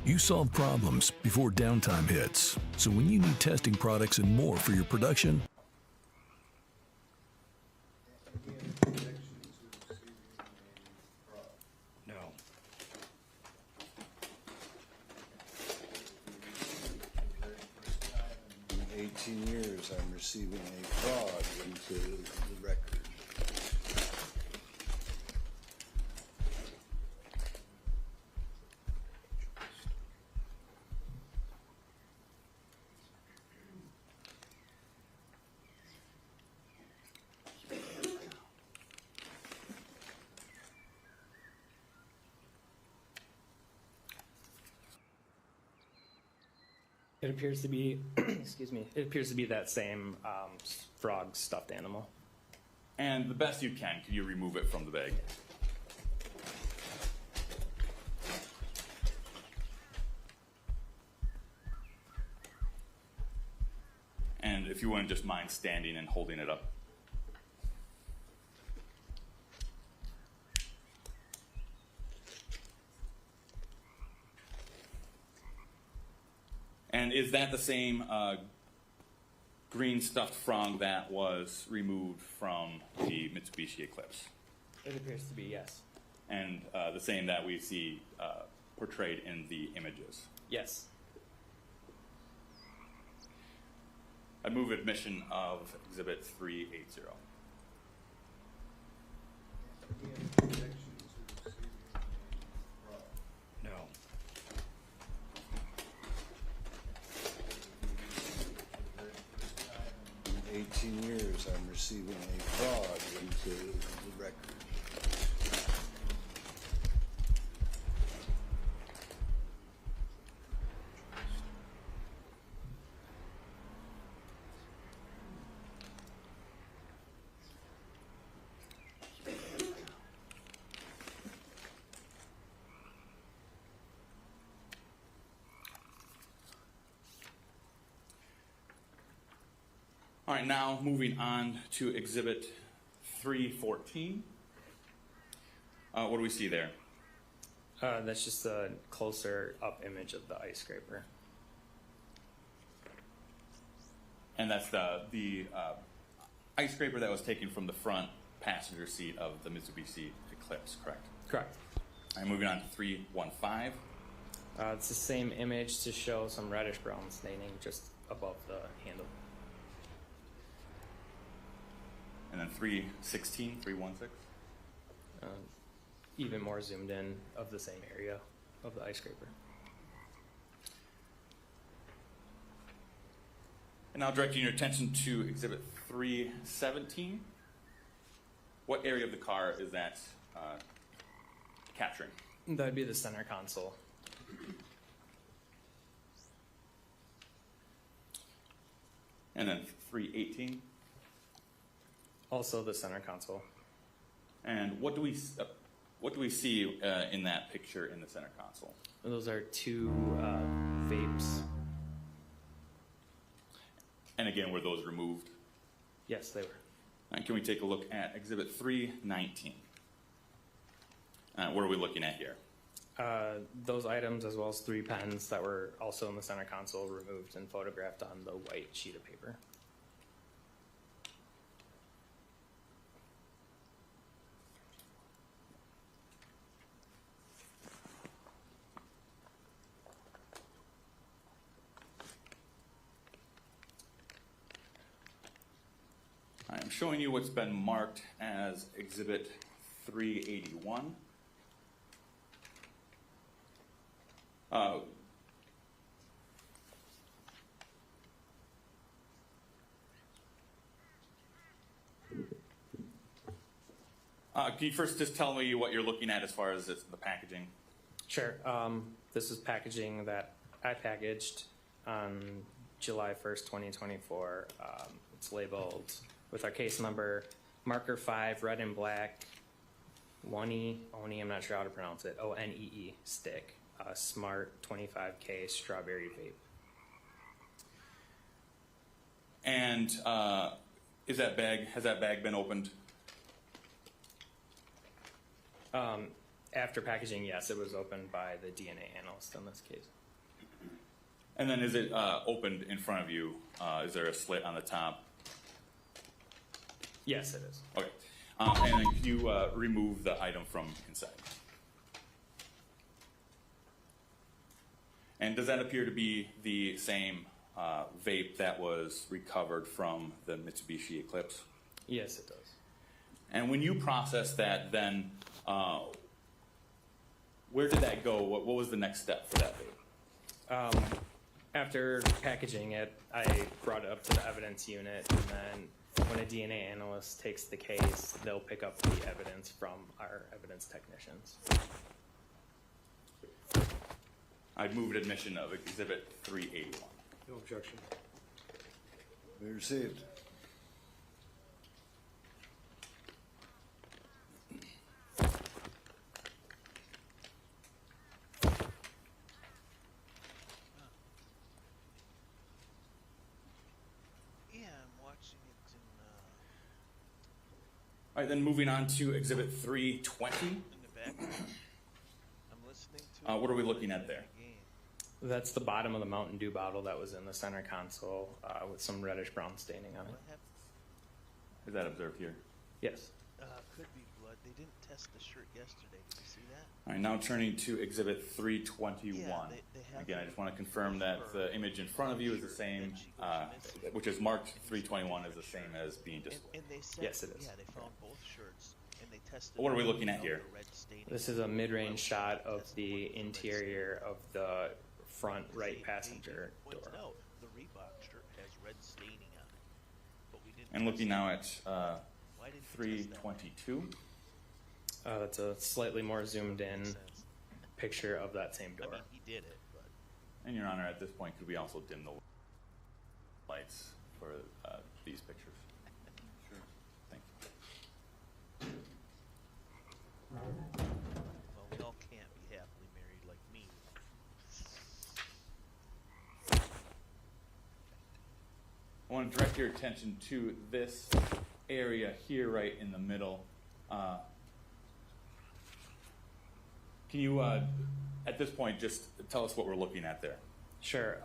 You solve problems before downtime hits. So when you need testing products and more for your production, No. In 18 years, I'm receiving a fraud into the record. It appears to be, excuse me, it appears to be that same frog stuffed animal. And the best you can you remove it from the bag? And if you wouldn't just mind standing and holding it up. And is that the same green stuffed frog that was removed from the Mitsubishi Eclipse? It appears to be, yes. And the same that we see portrayed in the images? Yes. I move admission of Exhibit 380. No. In 18 years, I'm receiving a fraud into the record. All right, now moving on to Exhibit 314. What do we see there? That's just a closer up image of the ice scraper. And that's the ice scraper that was taken from the front passenger seat of the Mitsubishi Eclipse, correct? Correct. All right, moving on to 315. It's the same image to show some reddish brown staining just above the handle. And then 316, 316. Even more zoomed in of the same area of the ice scraper. And now directing your attention to Exhibit 317. What area of the car is that capturing? That'd be the center console. And then 318. Also the center console. And what do we see in that picture in the center console? Those are two vapes. And again, were those removed? Yes, they were. And can we take a look at Exhibit 319? What are we looking at here? Those items, as well as 3 pens that were also in the center console, removed and photographed on the white sheet of paper. I'm showing you what's been marked as Exhibit 381. Can you first just tell me what you're looking at as far as the packaging? Sure. This is packaging that I packaged on July 1st, 2024. It's labeled with our case number, marker 5, red and black, Oni, I'm not sure how to pronounce it, ONEE stick, Smart 25K strawberry vape. And has that bag been opened? After packaging, yes, it was opened by the DNA analyst in this case. And then is it opened in front of you? Is there a slit on the top? Yes, it is. Okay. And then can you remove the item from inside? And does that appear to be the same vape that was recovered from the Mitsubishi Eclipse? Yes, it does. And when you processed that, then where did that go? What was the next step for that vape? After packaging it, I brought it up to the evidence unit, and then when a DNA analyst takes the case, they'll pick up the evidence from our evidence technicians. I'd move admission of Exhibit 381. No objection. Be received. Yeah, I'm watching it All right, then moving on to Exhibit 320. in the background. I'm listening to. What are we looking at there? Game. That's the bottom of the Mountain Dew bottle that was in the center console with some reddish brown staining on it. What happened? Is that observed here? Yes. Could be blood. They didn't test the shirt yesterday. Did you see that? All right, now turning to Exhibit 321. Yeah, they have Again, I the- just want to confirm that the image in front of you is the same, which is marked 321 is the same as being displayed. And they said, Yes, it is. Yeah, they found both shirts and they tested. What are we them, looking at found here? the red staining. This is a mid-range shot of the interior of the front right passenger door. Pointed out, the Reebok shirt has red staining on it, but we didn't. And looking now at Why didn't we test that? 322. That's a slightly more zoomed in Makes sense. picture of that same I door. mean, he did it, but And Your Honor, at this point, could we also dim the lights for these pictures? Sure. Thank you. well, we all can't be happily married like me. I want to direct your attention to this area here, right in the middle. Can you, at this point, just tell us what we're looking at there? Sure.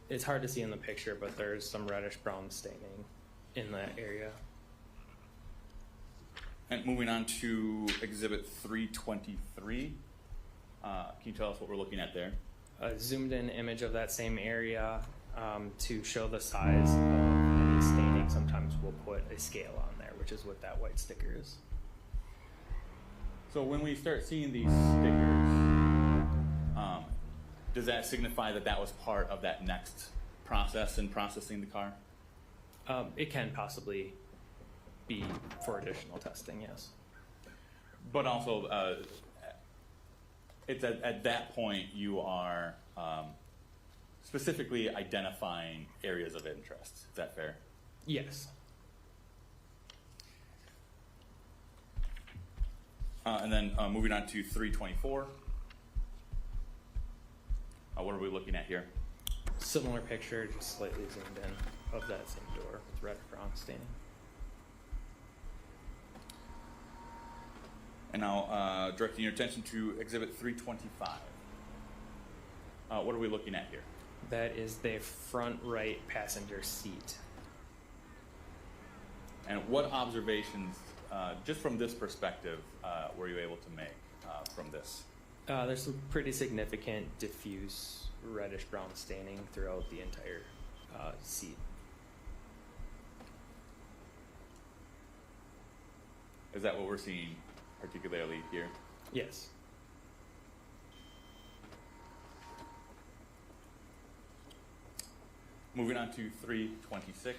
It's hard to see in the picture, but there's some reddish brown staining in that area. And moving on to Exhibit 323, can you tell us what we're looking at there? A zoomed in image of that same area to show the size of any staining. Sometimes we'll put a scale on there, which is what that white sticker is. So when we start seeing these stickers, does that signify that that was part of that next process in processing the car? It can possibly be for additional testing, yes. But also, it's at that point you are specifically identifying areas of interest. Is that fair? Yes. And then moving on to 324. What are we looking at here? Similar picture, just slightly zoomed in of that same door with red brown staining. And now directing your attention to Exhibit 325. What are we looking at here? That is the front right passenger seat. And what observations, just from this perspective, were you able to make from this? There's some pretty significant diffuse reddish brown staining throughout the entire seat. Is that what we're seeing particularly here? Yes. Moving on to 326.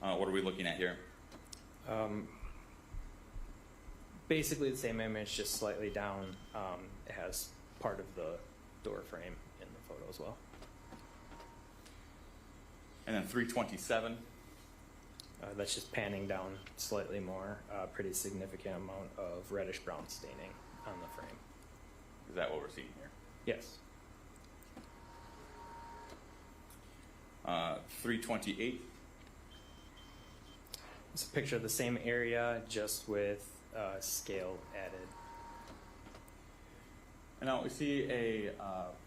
What are we looking at here? Basically the same image, just slightly down. It has part of the door frame in the photo as well. And then 327. That's just panning down slightly more. Pretty significant amount of reddish brown staining on the frame. Is that what we're seeing here? Yes. 328. It's a picture of the same area, just with scale added. And now we see a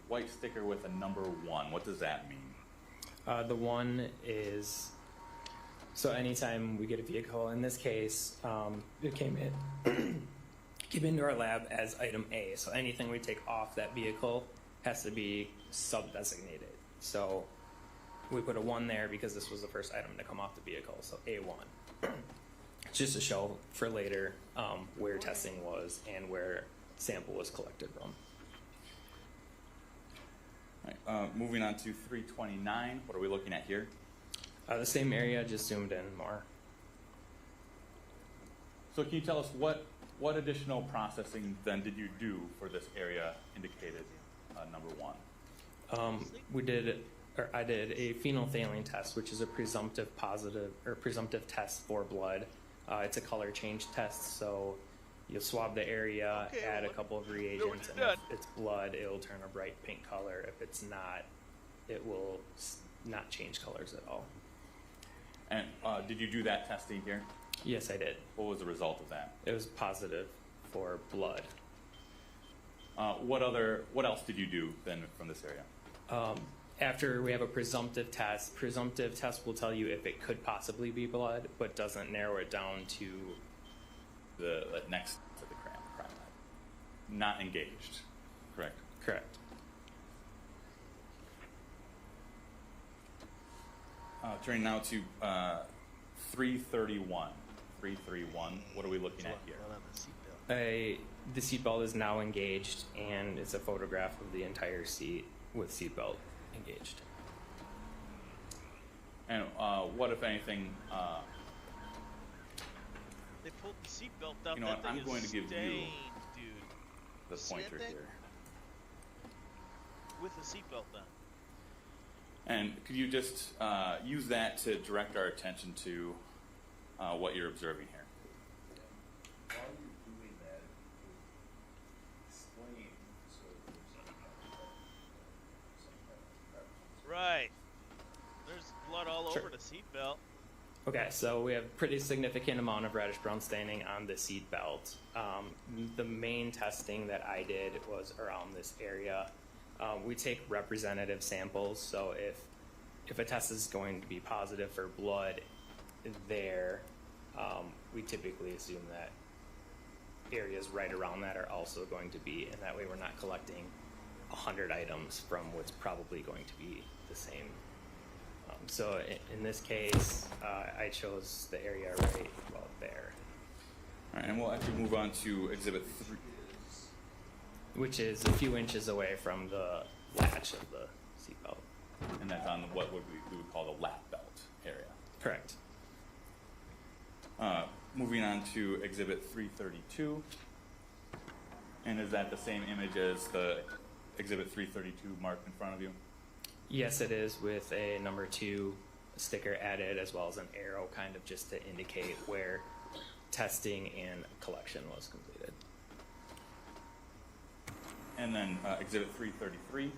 white sticker with a number 1. What does that mean? The 1 is, so anytime we get a vehicle, in this case, it came into our lab as item A. So anything we take off that vehicle has to be sub-designated. So we put a 1 there because this was the first item to come off the vehicle, so A1. Just to show for later where testing was and where sample was collected from. All right, moving on to 329. What are we looking at here? The same area, just zoomed in more. So can you tell us what additional processing then did you do for this area indicated number 1? I did a phenolphthalein test, which is a presumptive test for blood. It's a color change test, so you'll swab the area, Okay, add a well, couple of when reagents, you're and done. if it's blood, it'll turn a bright pink color. If it's not, it will not change colors at all. And did you do that testing here? Yes, I did. What was the result of that? It was positive for blood. What else did you do then from this area? After we have a presumptive test will tell you if it could possibly be blood, but doesn't narrow it down to The next to the crime lab. Not engaged, correct? correct. Turning now to 331. 331. What are we looking at here? Not on the seatbelt. The seatbelt is now engaged, and it's a photograph of the entire seat with seatbelt engaged. And what, if anything, They pulled the seatbelt down. You know That what, thing I'm going is to give you stained, dude. the See that pointer thing? here? With the seatbelt down. And could you just use that to direct our attention to what you're observing here? While you're doing that, explain so there's some kind of preference. Right. There's blood all Sure. over the seatbelt. Okay, so we have pretty significant amount of reddish brown staining on the seat belt. The main testing that I did was around this area. We take representative samples, so if a test is going to be positive for blood there, we typically assume that areas right around that are also going to be, and that way we're not collecting 100 items from what's probably going to be the same. So in this case, I chose the area right about there, All right, and we'll actually move on to Exhibit 3. which is a few inches away from the latch of the seatbelt. And that's on what we would call the lap belt area. Correct. Moving on to Exhibit 332. And is that the same image as the Exhibit 332 marked in front of you? Yes, it is, with a number 2 sticker added, as well as an arrow, kind of just to indicate where testing and collection was completed. And then Exhibit 333.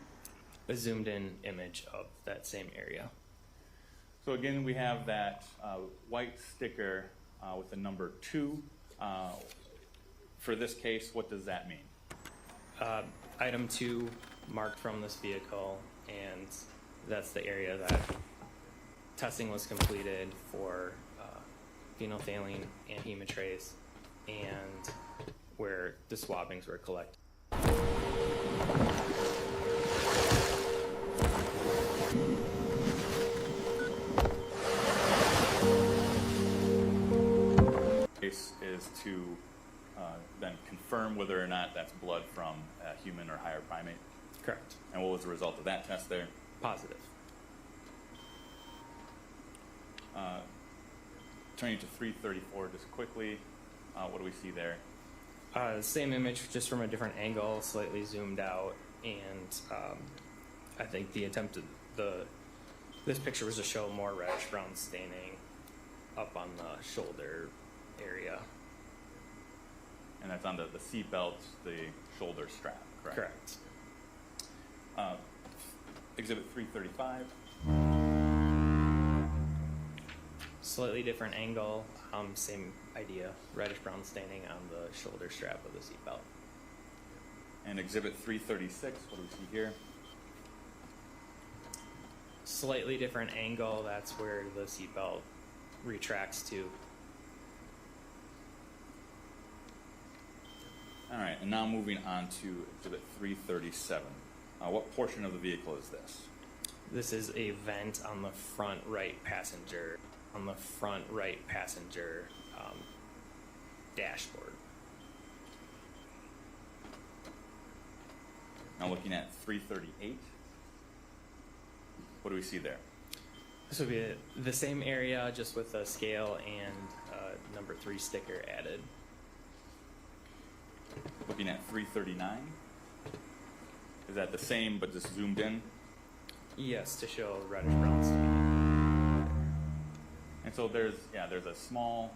A zoomed in image of that same area. So again, we have that white sticker with the number 2. For this case, what does that mean? Item 2 marked from this vehicle, and that's the area that testing was completed for phenolphthalein and hemotrace, and where the swabbings were collected. Case is to then confirm whether or not that's blood from a human or higher primate. Correct. And what was the result of that test there? Positive. Turning to 334 just quickly, what do we see there? Same image, just from a different angle, slightly zoomed out, and I think the attempt this picture was to show more reddish brown staining up on the shoulder area. And that's on the seat belt, the shoulder strap, correct? Correct. Exhibit 335. Slightly different angle, same idea, reddish brown staining on the shoulder strap of the seatbelt. And exhibit 336, what do we see here? Slightly different angle, that's where the seatbelt retracts to. All right, and now moving on to exhibit 337. What portion of the vehicle is this? This is a vent on the front right passenger, dashboard. Now looking at 338, what do we see there? This would be the same area, just with a scale and number 3 sticker added. Looking at 339, is that the same but just zoomed in? Yes, to show reddish brown staining. And so there's a small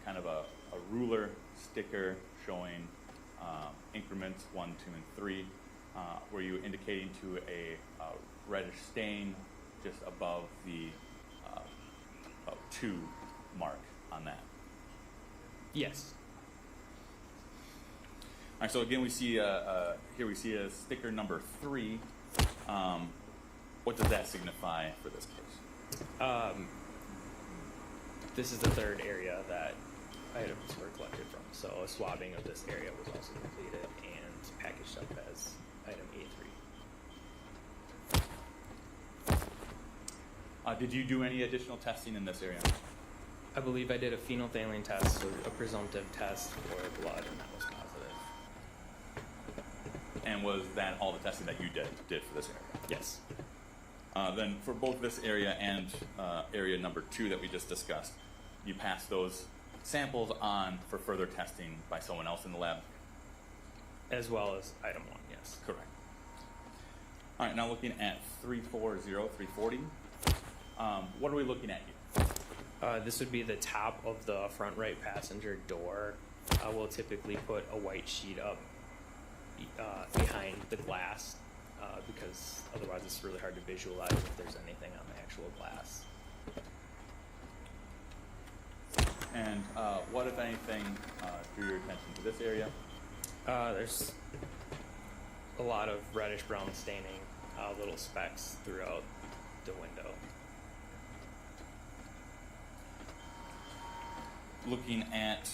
kind of a ruler sticker showing increments 1, 2, and 3. Were you indicating to a reddish stain just above the about 2 mark on that? Yes. All right, so again, we see here we see a sticker number 3. What does that signify for this case? This is the third area that items were collected from. So a swabbing of this area was also completed and packaged up as item A3. Did you do any additional testing in this area? I believe I did a phenolphthalein test, so a presumptive test for blood, and that was positive. And was that all the testing that you did for this area? Yes. Then for both this area and area number 2 that we just discussed, you passed those samples on for further testing by someone else in the lab? As well as item 1, yes. Correct. All right, now looking at 340, 340, what are we looking at here? This would be the top of the front right passenger door. We'll typically put a white sheet up behind the glass because otherwise it's really hard to visualize if there's anything on the actual glass. And what, if anything, drew your attention to this area? There's a lot of reddish brown staining, little specks throughout the window. Looking at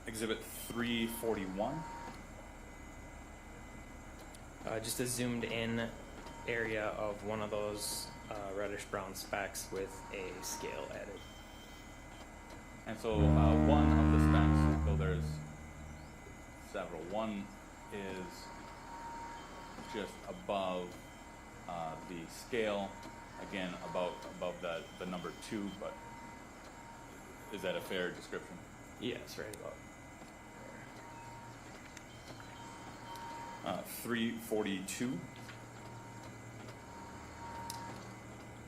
exhibit 341. Just a zoomed in area of one of those reddish brown specks with a scale added. And so one of the specs, so there's several. One is just above the scale, again above the number 2, but is that a fair description? Yes, right about. 342.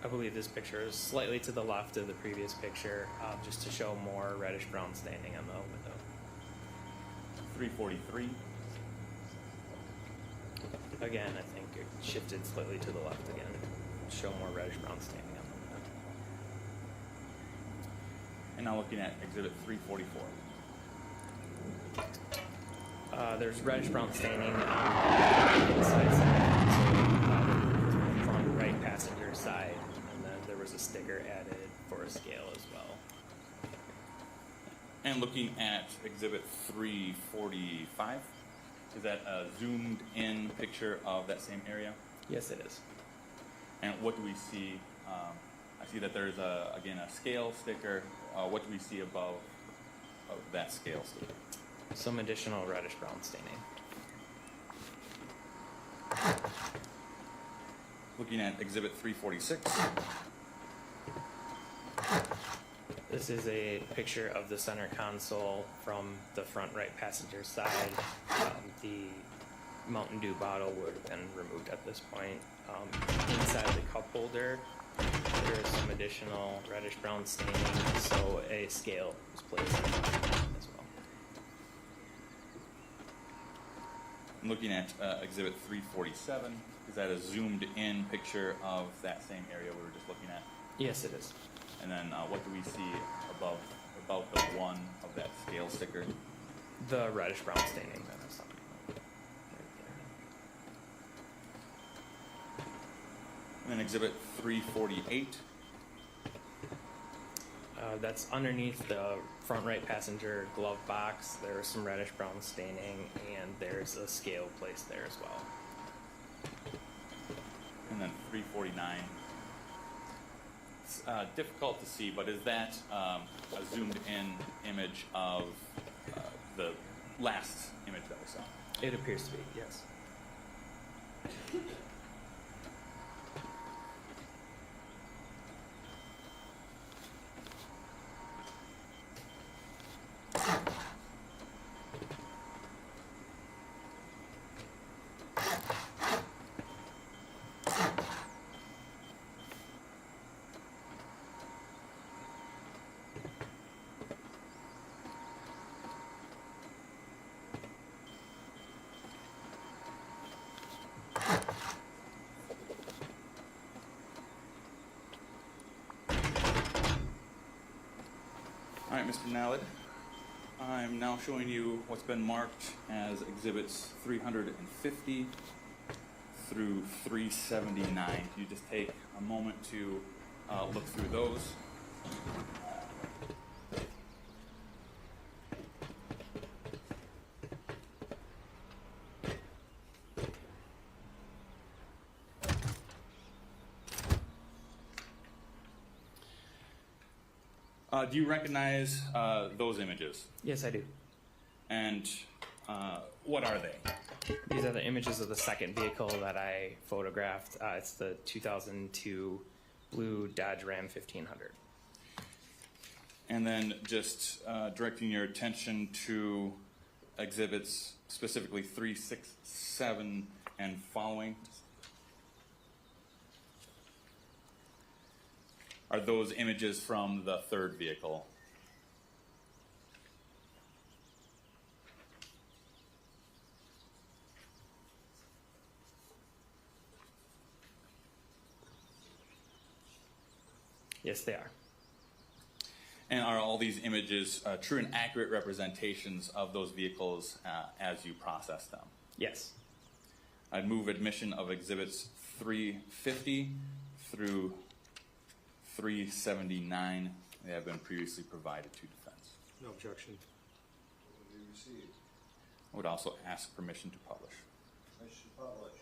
I believe this picture is slightly to the left of the previous picture, just to show more reddish brown staining on the window. 343. Again, I think it shifted slightly to the left again, to show more reddish brown staining on the window. And now looking at exhibit 344. There's reddish brown staining on the inside side, front right passenger side, and then there was a sticker added for a scale as well. And looking at exhibit 345, is that a zoomed in picture of that same area? Yes, it is. And what do we see? I see that there's again a scale sticker. What do we see above that scale sticker? Some additional reddish brown staining. Looking at exhibit 346. This is a picture of the center console from the front right passenger side. The Mountain Dew bottle would have been removed at this point. Inside the cup holder, there is some additional reddish brown staining, so a scale was placed as well. Looking at exhibit 347, is that a zoomed in picture of that same area we were just looking at? Yes, it is. And then what do we see above about the one of that scale sticker? The reddish brown staining that I was talking about. And then exhibit 348. That's underneath the front right passenger glove box. There's some reddish brown staining, and there's a scale placed there as well. And then 349. It's difficult to see, but is that a zoomed in image of the last image that we saw? It appears to be, yes. All right, Mr. Nallid, I'm now showing you what's been marked as exhibits 350 through 379. Can you just take a moment to look through those? Do you recognize those images? Yes, I do. And what are they? These are the images of the second vehicle that I photographed. It's the 2002 blue Dodge Ram 1500. And then just directing your attention to exhibits specifically 3, 6, 7, and following. Are those images from the third vehicle? Yes, they are. And are all these images true and accurate representations of those vehicles as you process them? Yes. I'd move admission of exhibits 350 through 379. They have been previously provided to defense. No objection. Will be received. I would also ask permission to publish. Permission to publish.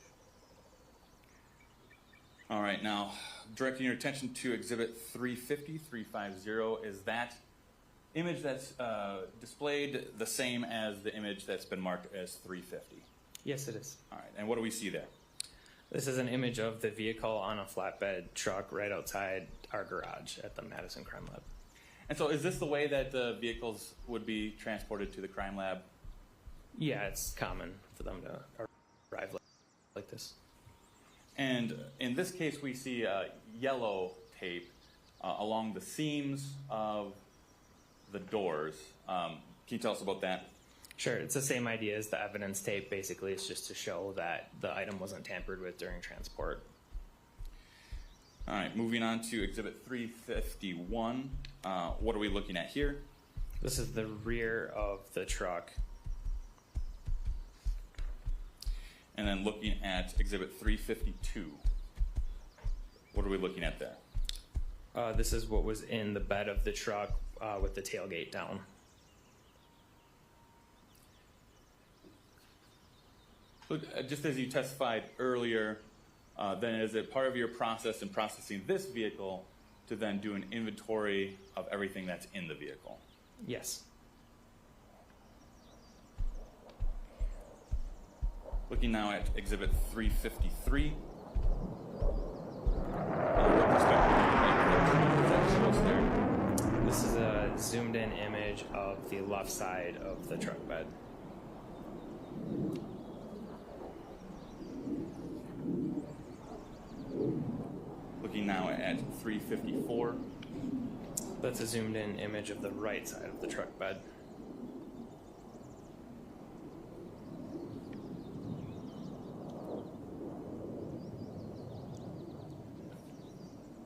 All right, now directing your attention to exhibit 350, 350, is that image that's displayed the same as the image that's been marked as 350? Yes, it is. All right, and what do we see there? This is an image of the vehicle on a flatbed truck right outside our garage at the Madison Crime Lab. And so is this the way that the vehicles would be transported to the crime lab? Yeah, it's common for them to arrive like this. And in this case, we see yellow tape along the seams of the doors. Can you tell us about that? Sure, it's the same idea as the evidence tape. Basically, it's just to show that the item wasn't tampered with during transport. All right, moving on to exhibit 351. What are we looking at here? This is the rear of the truck. And then looking at exhibit 352. What are we looking at there? This is what was in the bed of the truck with the tailgate down. So just as you testified earlier, then is it part of your process in processing this vehicle to then do an inventory of everything that's in the vehicle? Yes. Looking now at exhibit 353. What perspective does that show us there? This is a zoomed in image of the left side of the truck bed. Looking now at 354. That's a zoomed in image of the right side of the truck bed.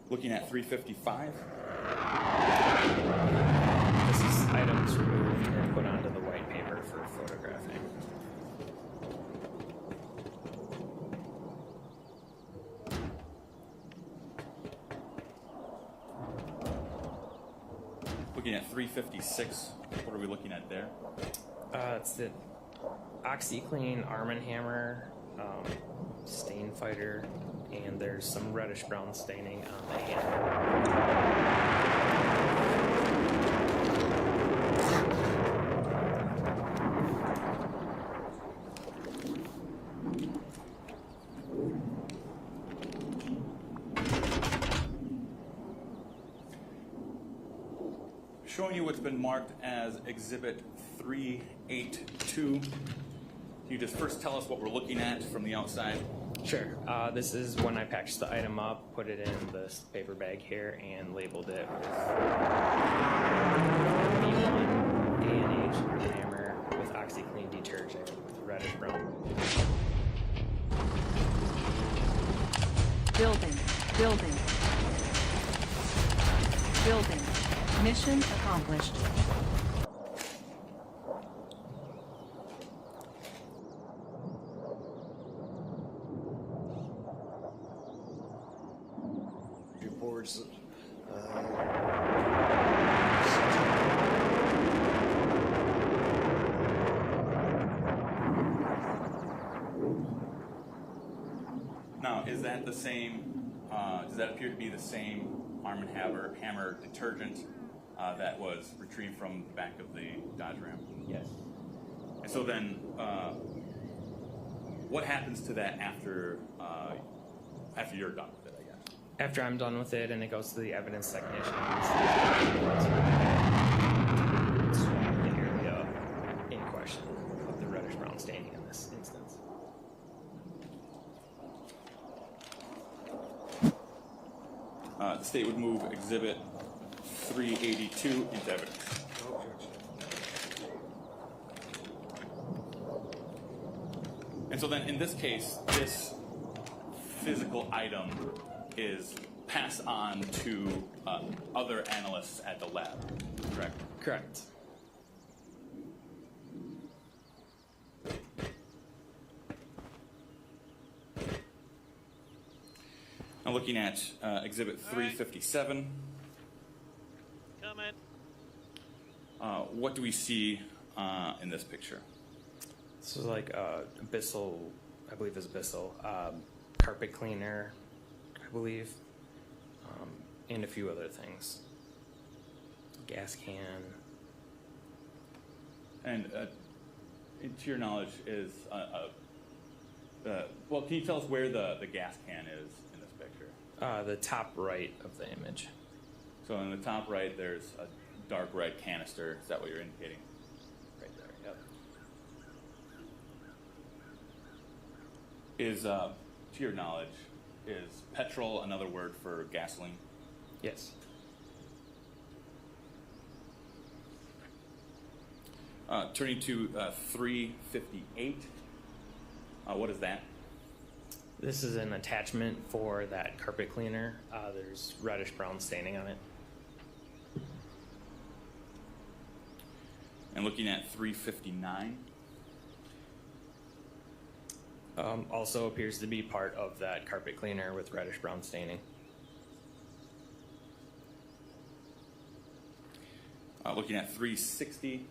Looking at 355. This is items removed and put onto the white paper for photographing. Looking at 356, what are we looking at there? It's the OxyClean Arm & Hammer stain fighter, and there's some reddish brown staining on the handle. Showing you what's been marked as Exhibit 382. Can you just first tell us what we're looking at from the outside? Sure. This is when I packaged the item up, put it in this paper bag here, and labeled it with B1 A&H hammer with OxyClean detergent with reddish brown. Building. Building. Building. Mission accomplished. Reports. Now, is that the same, does that appear to be the same Arm & Hammer detergent that was retrieved from the back of the Dodge Ram? Yes. And so then, what happens to that after you're done with it, I guess? After I'm done with it and it goes to the evidence technicians, swab the area in question of the reddish brown staining in this instance. The state would move Exhibit 382 into evidence. And so then in this case, this physical item is passed on to other analysts at the lab, correct? Correct. Now looking at Exhibit 357, Comment. what do we see in this picture? This is like Bissell, I believe is Bissell, carpet cleaner, I believe, and a few other things. Gas can. And to your knowledge, is well, can you tell us where the gas can is in this picture? The top right of the image. So in the top right, there's a dark red canister. Is that what you're indicating? Right there, yep. Is, to your knowledge, is petrol another word for gasoline? Yes. Turning to 358, what is that? This is an attachment for that carpet cleaner. There's reddish brown staining on it. And looking at 359, Also appears to be part of that carpet cleaner with reddish brown staining. looking at 360,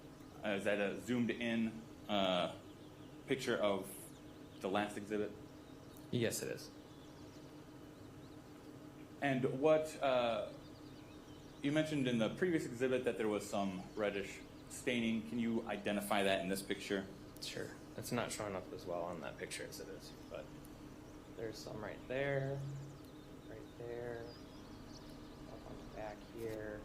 is that a zoomed in picture of the last exhibit? Yes, it is. And what, you mentioned in the previous exhibit that there was some reddish staining. Can you identify that in this picture? Sure. It's not showing up as well on that picture as it is, but there's some right there, up on the back here.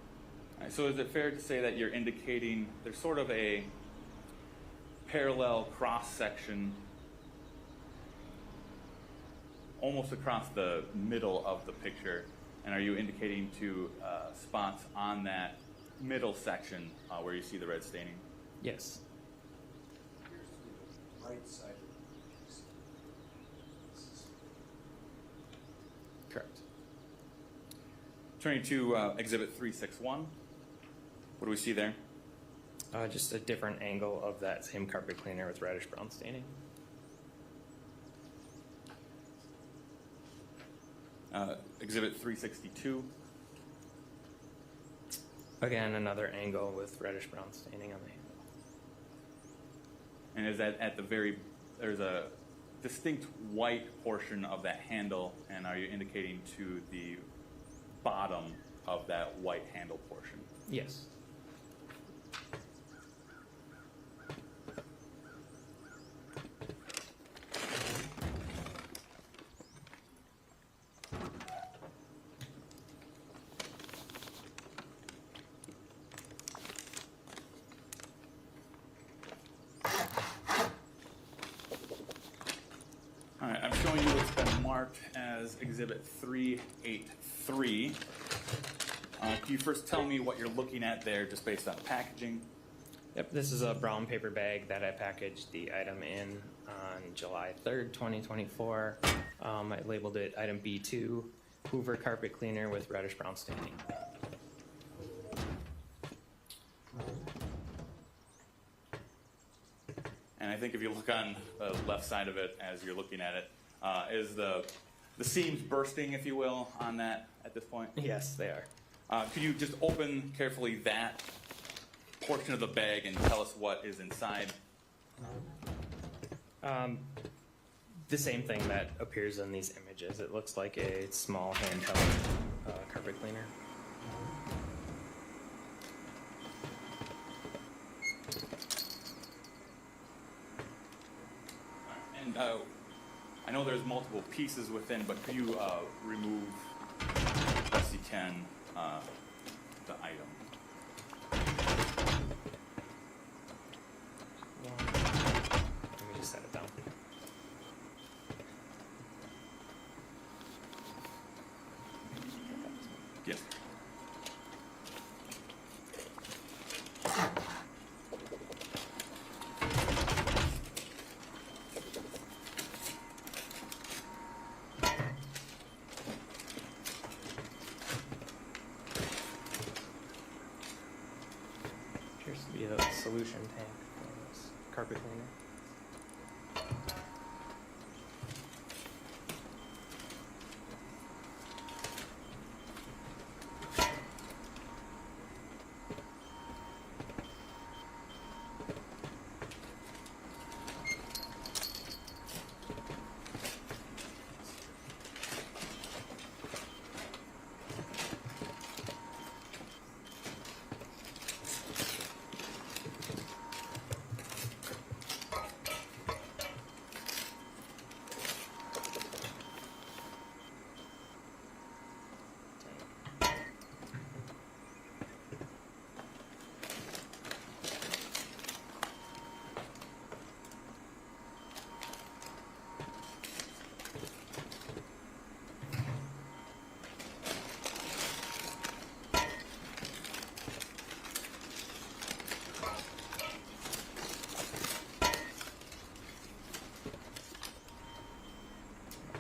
All right, so is it fair to say that you're indicating there's sort of a parallel cross section almost across the middle of the picture, and are you indicating to spots on that middle section where you see the red staining? Yes. Right side. Correct. Turning to Exhibit 361. What do we see there? Just a different angle of that same carpet cleaner with reddish brown staining. Exhibit 362. Again, another angle with reddish brown staining on the handle. And is that at the very, there's a distinct white portion of that handle, and are you indicating to the bottom of that white handle portion? Yes. All right, I'm showing you what's been marked as Exhibit 383. Can you first tell me what you're looking at there, just based on packaging? Yep, this is a brown paper bag that I packaged the item in on July 3rd, 2024. I labeled it item B2, Hoover carpet cleaner with reddish brown staining. And I think if you look on the left side of it as you're looking at it, is the seams bursting, if you will, on that at this point? Yes, they are. Could you just open carefully that portion of the bag and tell us what is inside? The same thing that appears in these images. It looks like a small handheld carpet cleaner. And I know there's multiple pieces within, but could you remove, best you can, the item? Let me just set it down. Yes. Appears to be the solution tank for this carpet cleaner.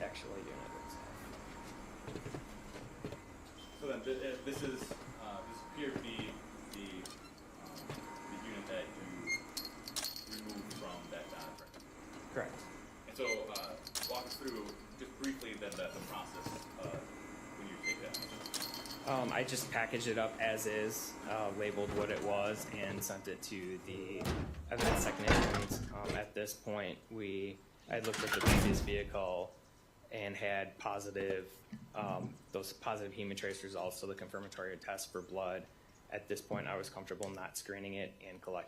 Actually, unit itself. So then this appears to be the unit that you removed from that diaphragm. Correct. And so walk us through just briefly then the process when you take that. I just packaged it up as is, labeled what it was, and sent it to the evidence technicians. At this point, I looked at the previous vehicle and had positive, those positive hemotrace results, so the confirmatory test for blood. At this point, I was comfortable not screening it and collecting